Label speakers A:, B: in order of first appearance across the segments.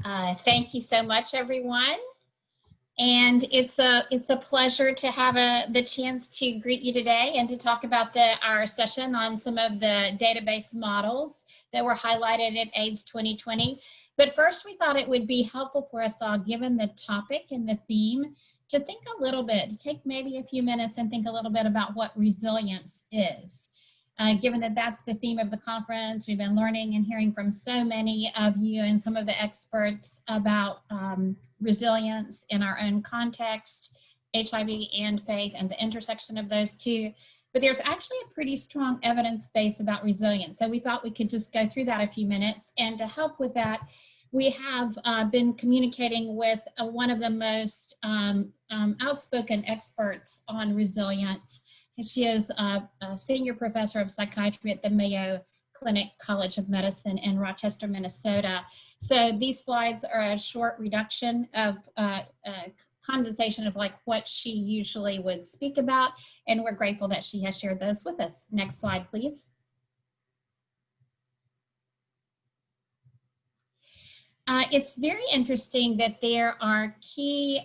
A: Thank you so much, everyone. And it's a pleasure to have the chance to greet you today and to talk about our session on some of the database models that were highlighted at AIDS 2020. But first, we thought it would be helpful for us all, given the topic and the theme, to think a little bit, to take maybe a few minutes and think a little bit about what resilience is. Given that that's the theme of the conference, we've been learning and hearing from so many of you and some of the experts about resilience in our own context, HIV and faith, and the intersection of those two. But there's actually a pretty strong evidence base about resilience. So we thought we could just go through that a few minutes. And to help with that, we have been communicating with one of the most outspoken experts on resilience. She is a senior professor of psychiatry at the Mayo Clinic College of Medicine in Rochester, Minnesota. So these slides are a short reduction of condensation of like what she usually would speak about, and we're grateful that she has shared those with us. Next slide, please. It's very interesting that there are key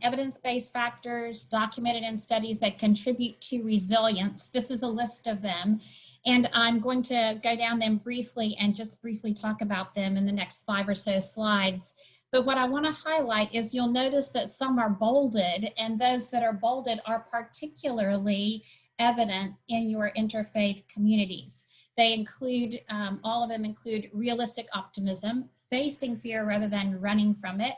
A: evidence-based factors documented in studies that contribute to resilience. This is a list of them, and I'm going to go down them briefly and just briefly talk about them in the next 5 or so slides. But what I want to highlight is you'll notice that some are bolded, and those that are bolded are particularly evident in your interfaith communities. They include, all of them include realistic optimism, facing fear rather than running from it,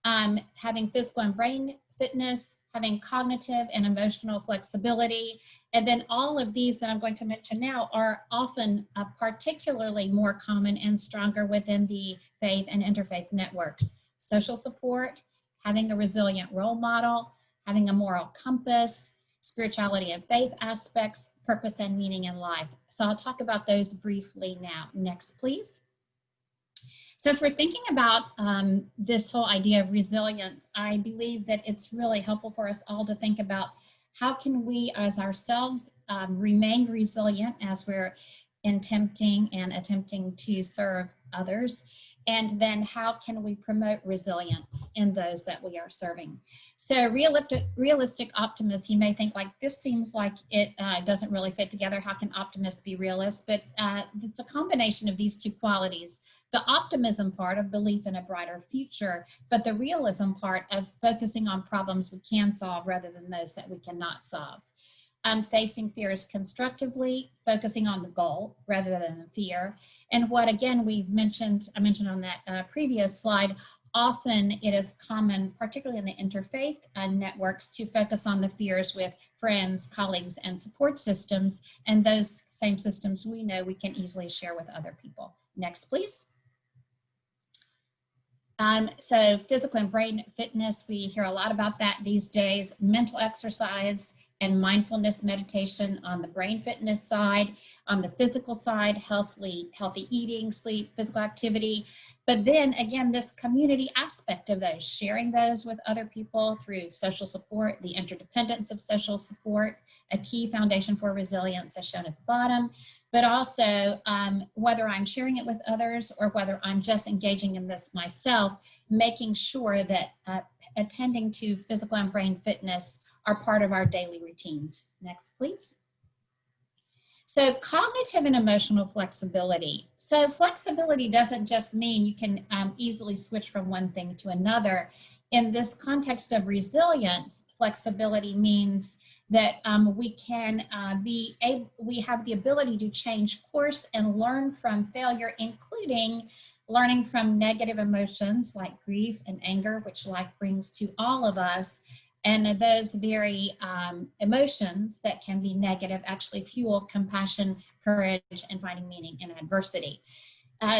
A: having physical and brain fitness, having cognitive and emotional flexibility. And then all of these that I'm going to mention now are often particularly more common and stronger within the faith and interfaith networks. Social support, having a resilient role model, having a moral compass, spirituality and faith aspects, purpose and meaning in life. So I'll talk about those briefly now. Next, please. So as we're thinking about this whole idea of resilience, I believe that it's really helpful for us all to think about how can we as ourselves remain resilient as we're attempting to serve others, and then how can we promote resilience in those that we are serving. So realistic optimists, you may think like, this seems like it doesn't really fit together. How can optimists be realists? But it's a combination of these two qualities. The optimism part of belief in a brighter future, but the realism part of focusing on problems we can solve rather than those that we cannot solve. Facing fears constructively, focusing on the goal rather than the fear. And what again I mentioned on that previous slide, often it is common, particularly in the interfaith networks, to focus on the fears with friends, colleagues, and support systems. And those same systems we know we can easily share with other people. Next, please. So physical and brain fitness, we hear a lot about that these days. Mental exercise and mindfulness meditation on the brain fitness side. On the physical side, healthy eating, sleep, physical activity. But then again, this community aspect of those, sharing those with other people through social support, the interdependence of social support, a key foundation for resilience as shown at the bottom. But also whether I'm sharing it with others or whether I'm just engaging in this myself, making sure that attending to physical and brain fitness are part of our daily routines. Next, please. So cognitive and emotional flexibility. So flexibility doesn't just mean you can easily switch from one thing to another. In this context of resilience, flexibility means that we have the ability to change course and learn from failure, including learning from negative emotions like grief and anger, which life brings to all of us. And those very emotions that can be negative actually fuel compassion, courage, and finding meaning in adversity.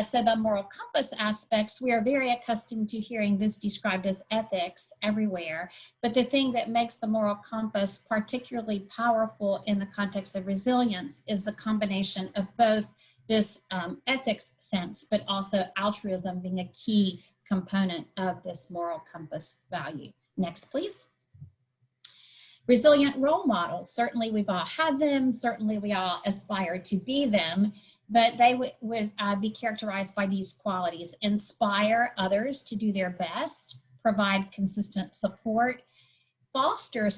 A: So the moral compass aspects, we are very accustomed to hearing this described as ethics everywhere. But the thing that makes the moral compass particularly powerful in the context of resilience is the combination of both this ethics sense, but also altruism being a key component of this moral compass value. Next, please. Resilient role models. Certainly we've all had them. Certainly we all aspire to be them. but they would be characterized by these qualities: inspire others to do their best, provide consistent support, foster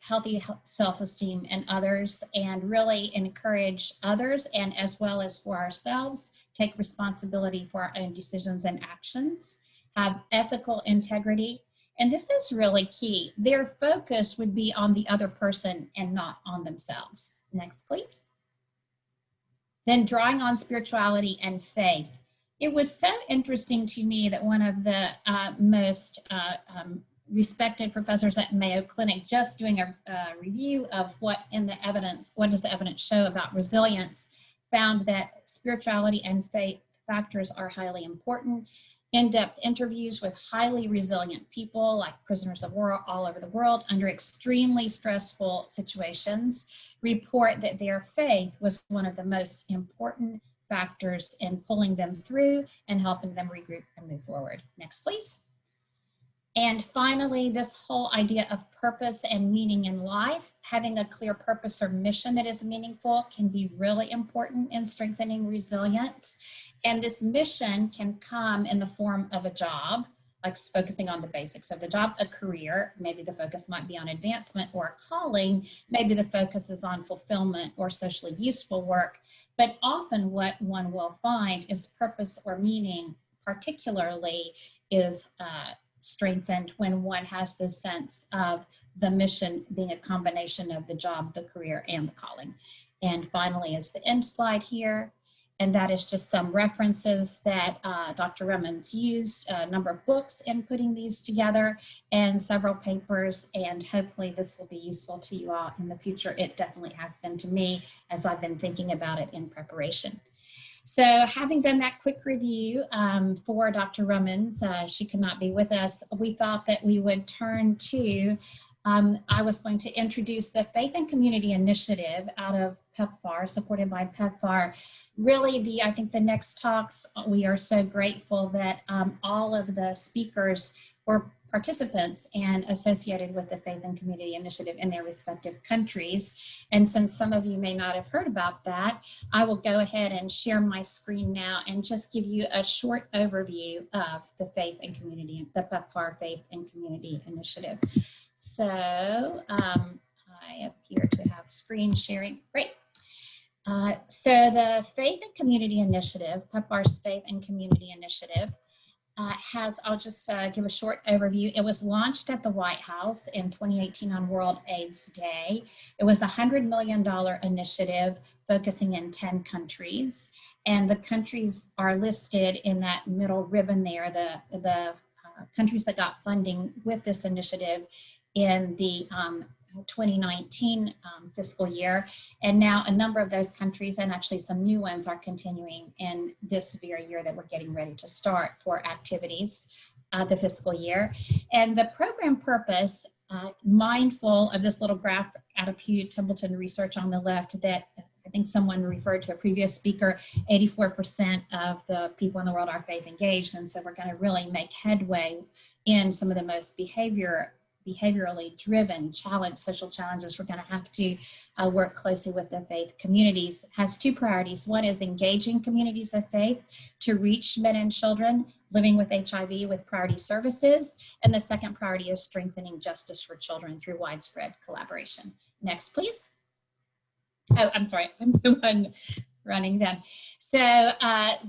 A: healthy self-esteem in others, and really encourage others, and as well as for ourselves, take responsibility for our own decisions and actions, have ethical integrity. And this is really key. Their focus would be on the other person and not on themselves. Next, please. Then drawing on spirituality and faith. It was so interesting to me that one of the most respected professors at Mayo Clinic, just doing a review of what does the evidence show about resilience, found that spirituality and faith factors are highly important. In-depth interviews with highly resilient people like prisoners of war all over the world under extremely stressful situations report that their faith was one of the most important factors in pulling them through and helping them regroup and move forward. Next, please. And finally, this whole idea of purpose and meaning in life, having a clear purpose or mission that is meaningful can be really important in strengthening resilience. And this mission can come in the form of a job, like focusing on the basics of the job, a career, maybe the focus might be on advancement, or a calling, maybe the focus is on fulfillment or socially useful work. But often what one will find is purpose or meaning particularly is strengthened when one has the sense of the mission being a combination of the job, the career, and the calling. And finally is the end slide here. And that is just some references that Dr. Rummans used, a number of books in putting these together and several papers, and hopefully this will be useful to you all in the future. It definitely has been to me as I've been thinking about it in preparation. So having done that quick review for Dr. Rummans, she could not be with us, we thought that we would turn to, I was going to introduce the Faith and Community Initiative out of PEPFAR, supported by PEPFAR. Really, I think the next talks, we are so grateful that all of the speakers were participants and associated with the Faith and Community Initiative in their respective countries. And since some of you may not have heard about that, I will go ahead and share my screen now and just give you a short overview of the Faith and Community, the PEPFAR Faith and Community Initiative. So I appear to have screen sharing. Great. So the Faith and Community Initiative, PEPFAR's Faith and Community Initiative, I'll just give a short overview. It was launched at the White House in 2018 on World AIDS Day. It was a $100 million initiative focusing in 10 countries. And the countries are listed in that middle ribbon there, the countries that got funding with this initiative in the 2019 fiscal year. And now a number of those countries, and actually some new ones, are continuing in this very year that we're getting ready to start for activities the fiscal year. And the program purpose, mindful of this little graph out of Pew Templeton research on the left that I think someone referred to a previous speaker, 84% of the people in the world are faith engaged. And so we're going to really make headway in some of the most behaviorally driven social challenges. We're going to have to work closely with the faith communities. It has two priorities. One is engaging communities of faith to reach men and children living with HIV with priority services. And the second priority is strengthening justice for children through widespread collaboration. Next, please. Oh, I'm sorry, I'm the one running them. So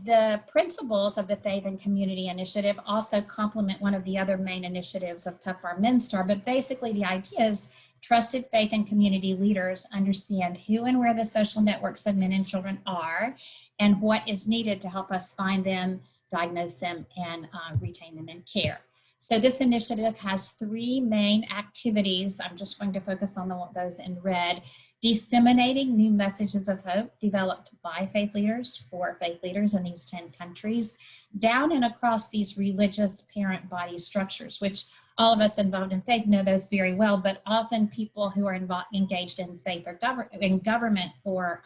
A: the principles of the Faith and Community Initiative also complement one of the other main initiatives of PEPFAR MNSTAR, but basically the idea is trusted faith and community leaders understand who and where the social networks of men and children are and what is needed to help us find them, diagnose them, and retain them in care. So this initiative has three main activities. I'm just going to focus on those in red. Disseminating new messages of hope developed by faith leaders for faith leaders in these 10 countries, down and across these religious parent body structures, which all of us involved in faith know those very well, but often people who are engaged in faith or in government or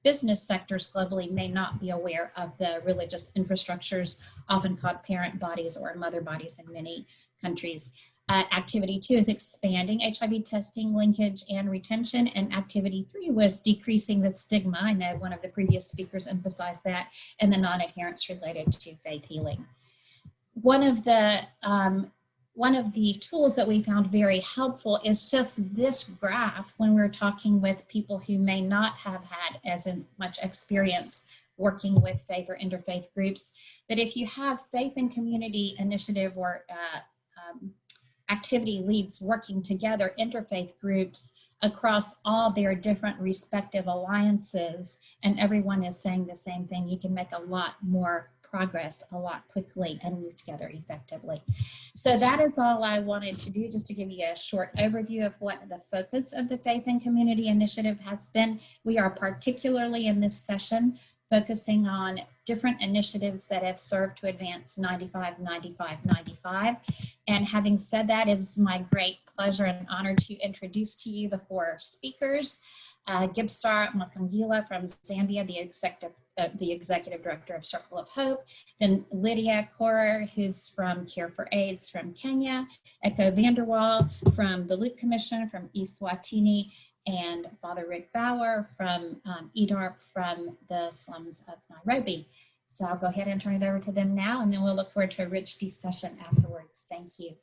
A: business sectors globally may not be aware of the religious infrastructures, often called parent bodies or mother bodies in many countries. Activity 2 is expanding HIV testing linkage and retention, and activity 3 was decreasing the stigma. I know one of the previous speakers emphasized that, and the non-adherence related to faith healing. One of the tools that we found very helpful is just this graph when we're talking with people who may not have had as much experience working with faith or interfaith groups, that if you have faith and community initiative or activity leads working together, interfaith groups across all their different respective alliances, and everyone is saying the same thing, you can make a lot more progress a lot quickly and move together effectively. So that is all I wanted to do, just to give you a short overview of what the focus of the Faith and Community Initiative has been. We are particularly in this session focusing on different initiatives that have served to advance 95, 95, 95. And having said that, it is my great pleasure and honor to introduce to you the 4 speakers. Gibstar Makangila from Zambia, the Executive Director of Circle of Hope. Then Lydia Korer, who's from Cure for AIDS from Kenya. Echo Vanderwall from the Luke Commission from East Watini. And Father Rick Bauer from EDARP from the slums of Nairobi. So I'll go ahead and turn it over to them now, and then we'll look forward to a rich discussion afterwards. Thank you.